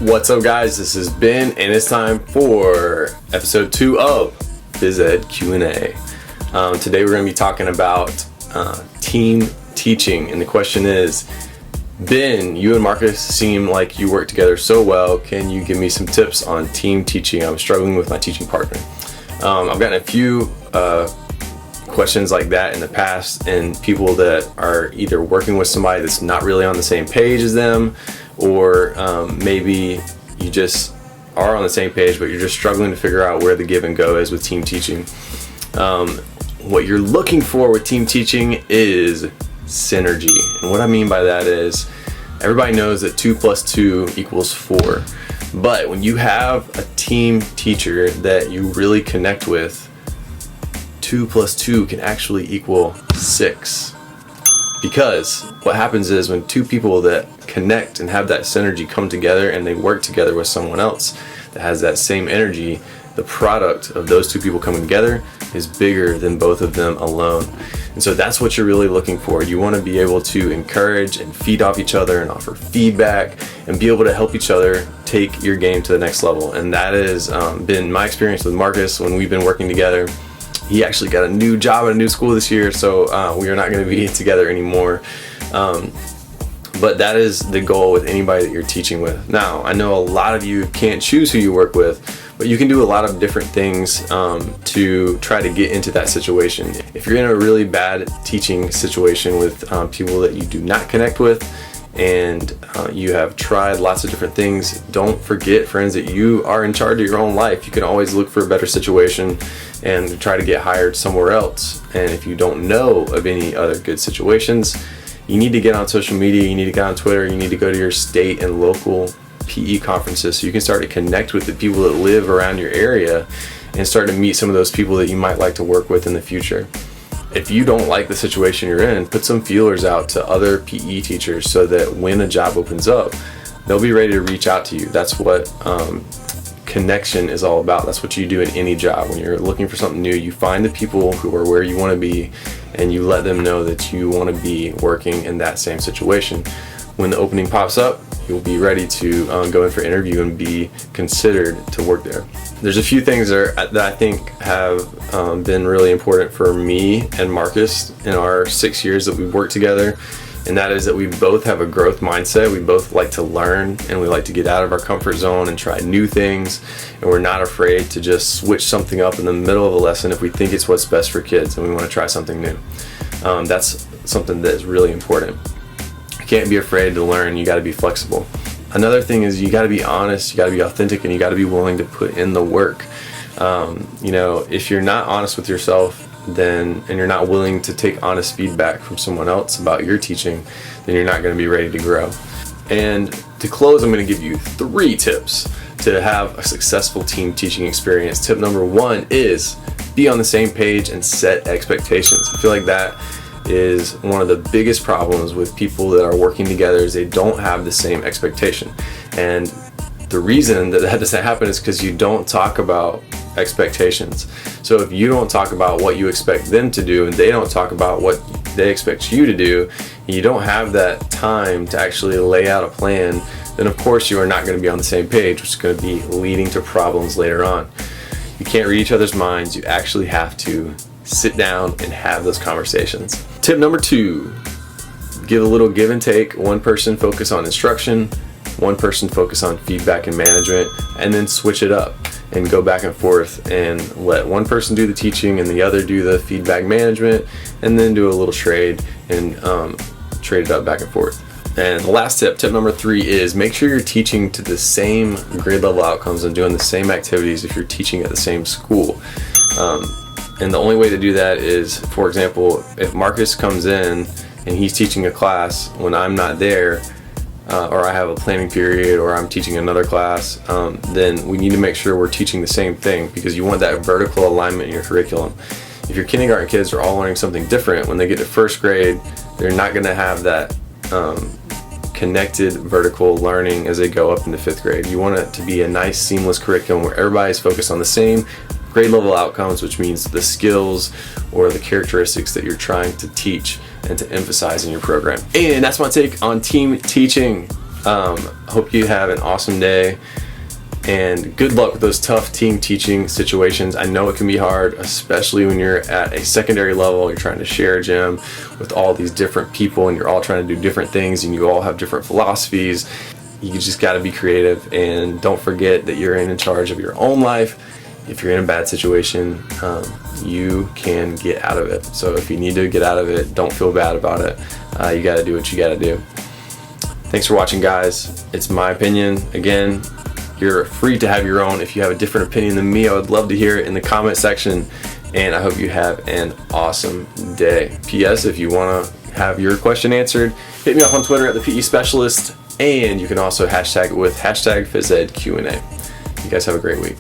What's up, guys? This is Ben, and it's time for episode 2 of Phys Ed Q&A. Today we're going to be talking about team teaching, and the question is, Ben, you and Marcus seem like you work together so well. Can you give me some tips on team teaching? I'm struggling with my teaching partner. I've gotten a few questions like that in the past, and people that are either working with somebody that's not really on the same page as them, or maybe you just are on the same page but you're just struggling to figure out where the give and go is with team teaching. What you're looking for with team teaching is synergy, and what I mean by that is everybody knows that 2 plus 2 equals 4, but when you have a team teacher that you really connect with, 2 plus 2 can actually equal 6. Because what happens is when two people that connect and have that synergy come together and they work together with someone else that has that same energy, the product of those two people coming together is bigger than both of them alone. And so that's what you're really looking for. You want to be able to encourage and feed off each other and offer feedback and be able to help each other take your game to the next level. And that has been my experience with Marcus when we've been working together. He actually got a new job at a new school this year, so we are not going to be together anymore. But that is the goal with anybody that you're teaching with. Now, I know a lot of you can't choose who you work with, but you can do a lot of different things to try to get into that situation. If you're in a really bad teaching situation with people that you do not connect with, and you have tried lots of different things, don't forget, friends, that you are in charge of your own life. You can always look for a better situation and try to get hired somewhere else. And if you don't know of any other good situations, you need to get on social media, you need to get on Twitter, you need to go to your state and local PE conferences so you can start to connect with the people that live around your area and start to meet some of those people that you might like to work with in the future. If you don't like the situation you're in, put some feelers out to other PE teachers so that when a job opens up, they'll be ready to reach out to you. That's what connection is all about. That's what you do in any job. When you're looking for something new, you find the people who are where you want to be and you let them know that you want to be working in that same situation. When the opening pops up, you'll be ready to go in for an interview and be considered to work there. There's a few things that I think have been really important for me and Marcus in our 6 years that we've worked together, and that is that we both have a growth mindset. We both like to learn, and we like to get out of our comfort zone and try new things, and we're not afraid to just switch something up in the middle of a lesson if we think it's what's best for kids and we want to try something new. That's something that is really important. You can't be afraid to learn. You got to be flexible. Another thing is you got to be honest, you got to be authentic, and you got to be willing to put in the work. If you're not honest with yourself, and you're not willing to take honest feedback from someone else about your teaching, then you're not going to be ready to grow. And to close, I'm going to give you 3 tips to have a successful team teaching experience. Tip number 1 is be on the same page and set expectations. I feel like that is one of the biggest problems with people that are working together is they don't have the same expectation. And the reason that doesn't happen is because you don't talk about expectations. So if you don't talk about what you expect them to do and they don't talk about what they expect you to do, and you don't have that time to actually lay out a plan, then of course you are not going to be on the same page, which is going to be leading to problems later on. You can't read each other's minds. You actually have to sit down and have those conversations. Tip number 2, give a little give and take. One person focus on instruction, one person focus on feedback and management, and then switch it up and go back and forth and let one person do the teaching and the other do the feedback management, and then do a little trade and trade it up back and forth. And the last tip number 3, is make sure you're teaching to the same grade level outcomes and doing the same activities if you're teaching at the same school. And the only way to do that is, for example, if Marcus comes in and he's teaching a class when I'm not there, or I have a planning period, or I'm teaching another class, then we need to make sure we're teaching the same thing, because you want that vertical alignment in your curriculum. If your kindergarten kids are all learning something different, when they get to 1st grade, they're not going to have that connected vertical learning as they go up into 5th grade. You want it to be a nice seamless curriculum where everybody's focused on the same grade level outcomes, which means the skills or the characteristics that you're trying to teach and to emphasize in your program. And that's my take on team teaching. Hope you have an awesome day, and good luck with those tough team teaching situations. I know it can be hard, especially when you're at a secondary level. You're trying to share a gym with all these different people, and you're all trying to do different things, and you all have different philosophies. You just got to be creative, and don't forget that you're in charge of your own life. If you're in a bad situation, you can get out of it. So if you need to get out of it, don't feel bad about it. You got to do what you got to do. Thanks for watching, guys. It's my opinion. Again, you're free to have your own. If you have a different opinion than me, I would love to hear it in the comment section. And I hope you have an awesome day. P.S. If you want to have your question answered, hit me up on Twitter at the PE Specialist. And you can also hashtag it with hashtag PhysEdQ&A. You guys have a great week.